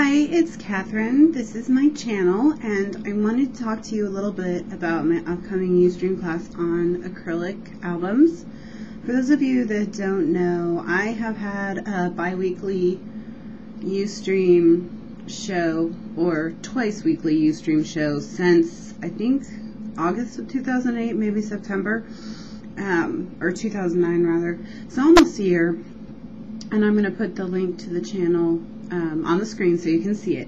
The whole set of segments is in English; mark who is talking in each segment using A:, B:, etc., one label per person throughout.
A: Hi, it's Catherine. This is my channel, and I wanted to talk to you a little bit about my upcoming UStream class on acrylic albums. For those of you that don't know, I have had a bi-weekly UStream show, or twice weekly UStream show, since I think August of 2008, maybe September, or 2009 rather. So almost a year, and I'm going to put the link to the channel on the screen so you can see it.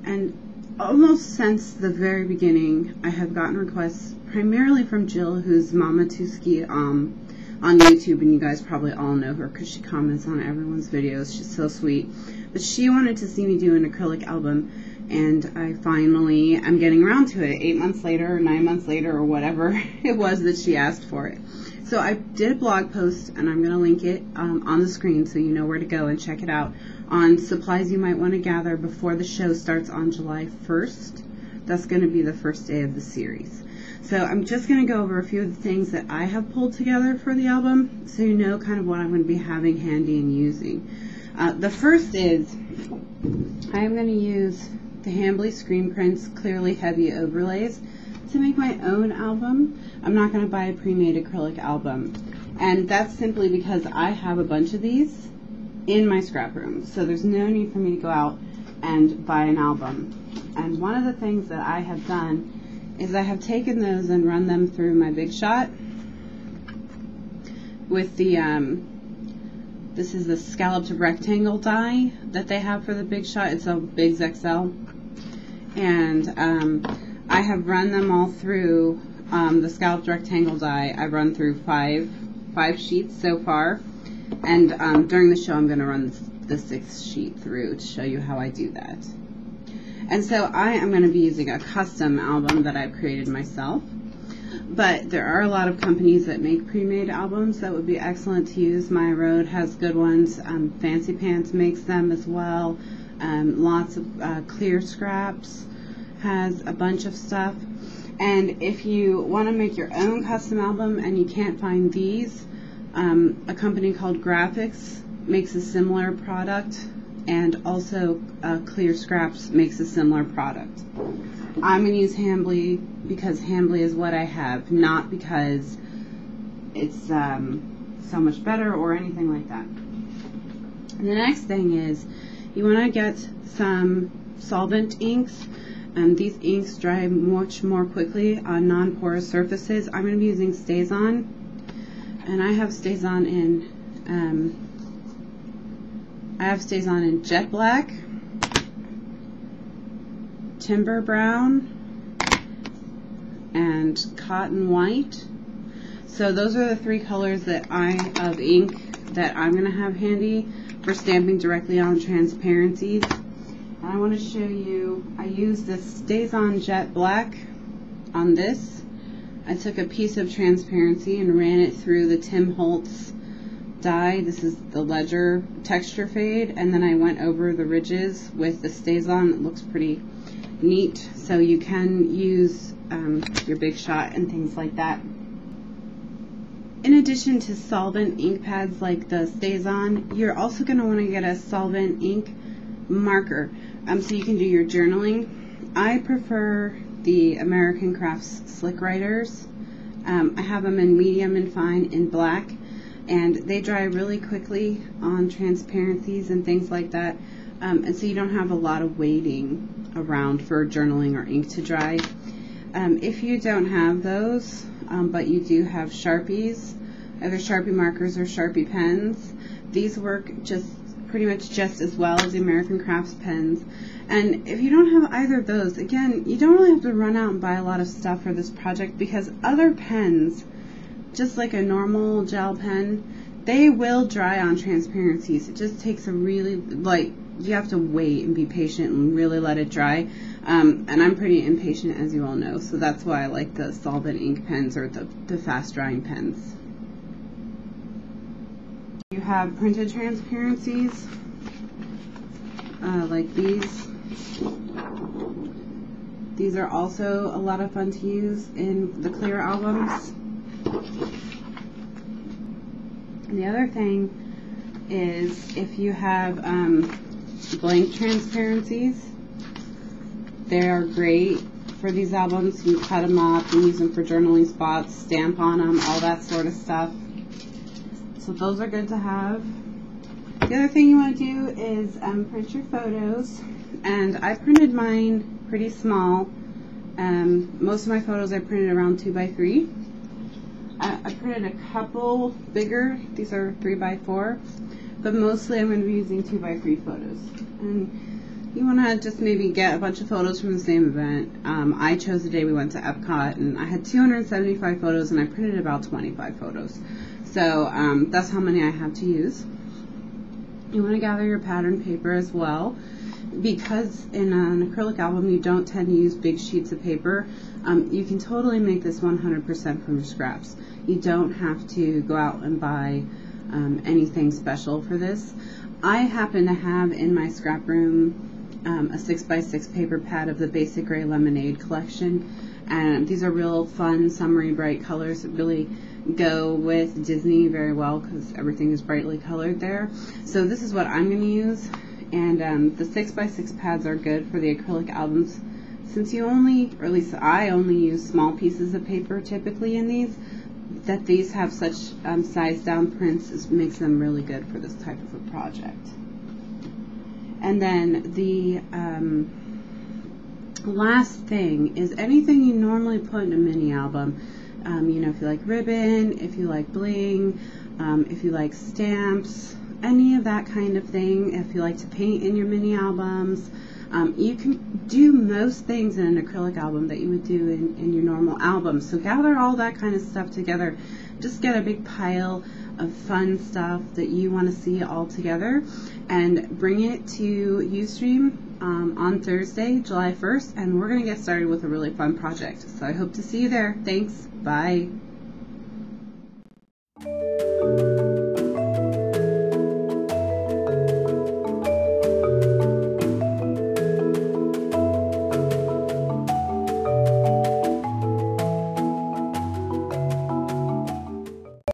A: And almost since the very beginning, I have gotten requests primarily from Jill, who's Mama Tuski on YouTube, and you guys probably all know her because she comments on everyone's videos. She's so sweet. But she wanted to see me do an acrylic album, and I finally am getting around to it 8 months later, or 9 months later, or whatever it was that she asked for it. So I did a blog post, and I'm going to link it on the screen so you know where to go and check it out, on supplies you might want to gather before the show starts on July 1st. That's going to be the first day of the series. So I'm just going to go over a few of the things that I have pulled together for the album so you know kind of what I'm going to be having handy and using. The first is I'm going to use the Hambly Screen Prints Clearly Heavy Overlays to make my own album. I'm not going to buy a pre-made acrylic album, and that's simply because I have a bunch of these in my scrap room, so there's no need for me to go out and buy an album. And one of the things that I have done is I have taken those and run them through my Big Shot with the this is the scalloped rectangle die that they have for the Big Shot. It's a Biggs XL, and I have run them all through the scalloped rectangle die. I've run through five sheets so far, and during the show I'm going to run the sixth sheet through to show you how I do that. And so I am going to be using a custom album that I've created myself, but there are a lot of companies that make pre-made albums that would be excellent to use. My Road has good ones. Fancy Pants makes them as well. Lots of Clear Scraps has a bunch of stuff. And if you want to make your own custom album and you can't find these, a company called Graphics makes a similar product, and also Clear Scraps makes a similar product. I'm going to use Hambly because Hambly is what I have, not because it's so much better or anything like that. And the next thing is you want to get some solvent inks. These inks dry much more quickly on non-porous surfaces. I'm going to be using StazOn, and I have StazOn in Jet Black, Timber Brown, and Cotton White. So those are the three colors that of ink that I'm going to have handy for stamping directly on transparencies. And I want to show you, I used this StazOn Jet Black on this. I took a piece of transparency and ran it through the Tim Holtz dye. This is the Ledger texture fade, and then I went over the ridges with the StazOn. It looks pretty neat, so you can use your Big Shot and things like that. In addition to solvent ink pads like the StazOn, you're also going to want to get a solvent ink marker, so you can do your journaling. I prefer the American Crafts Slick Writers. I have them in medium and fine in black, and they dry really quickly on transparencies and things like that, and so you don't have a lot of waiting around for journaling or ink to dry. If you don't have those, but you do have Sharpies, either Sharpie markers or Sharpie pens, these work pretty much just as well as the American Crafts pens. And if you don't have either of those, again, you don't really have to run out and buy a lot of stuff for this project, because other pens, just like a normal gel pen, they will dry on transparencies. It just takes a really, you have to wait and be patient and really let it dry. And I'm pretty impatient, as you all know, so that's why I like the solvent ink pens or the fast drying pens. You have printed transparencies like these. These are also a lot of fun to use in the clear albums. And the other thing is, if you have blank transparencies. They are great for these albums. You can cut them up and use them for journaling spots, stamp on them, all that sort of stuff. So those are good to have. The other thing you want to do is print your photos, and I printed mine pretty small. Most of my photos I printed around 2x3. I printed a couple bigger. These are 3x4, but mostly I'm going to be using 2x3 photos. And you want to just maybe get a bunch of photos from the same event. I chose the day we went to Epcot, and I had 275 photos, and I printed about 25 photos. So that's how many I have to use. You want to gather your pattern paper as well, because in an acrylic album you don't tend to use big sheets of paper. You can totally make this 100% from your scraps. You don't have to go out and buy anything special for this. I happen to have in my scrap room a 6x6 paper pad of the Basic Gray Lemonade collection, and these are real fun, summery, bright colors that really go with Disney very well because everything is brightly colored there. So this is what I'm going to use, and the 6x6 pads are good for the acrylic albums. Since you only, or at least I only use small pieces of paper typically in these, that these have such sized down prints makes them really good for this type of a project. And then the last thing is anything you normally put in a mini album. You know, if you like ribbon, if you like bling, if you like stamps, any of that kind of thing, if you like to paint in your mini albums, you can do most things in an acrylic album that you would do in your normal album. So gather all that kind of stuff together. Just get a big pile of fun stuff that you want to see all together and bring it to UStream on Thursday, July 1st, and we're going to get started with a really fun project. So I hope to see you there. Thanks. Bye.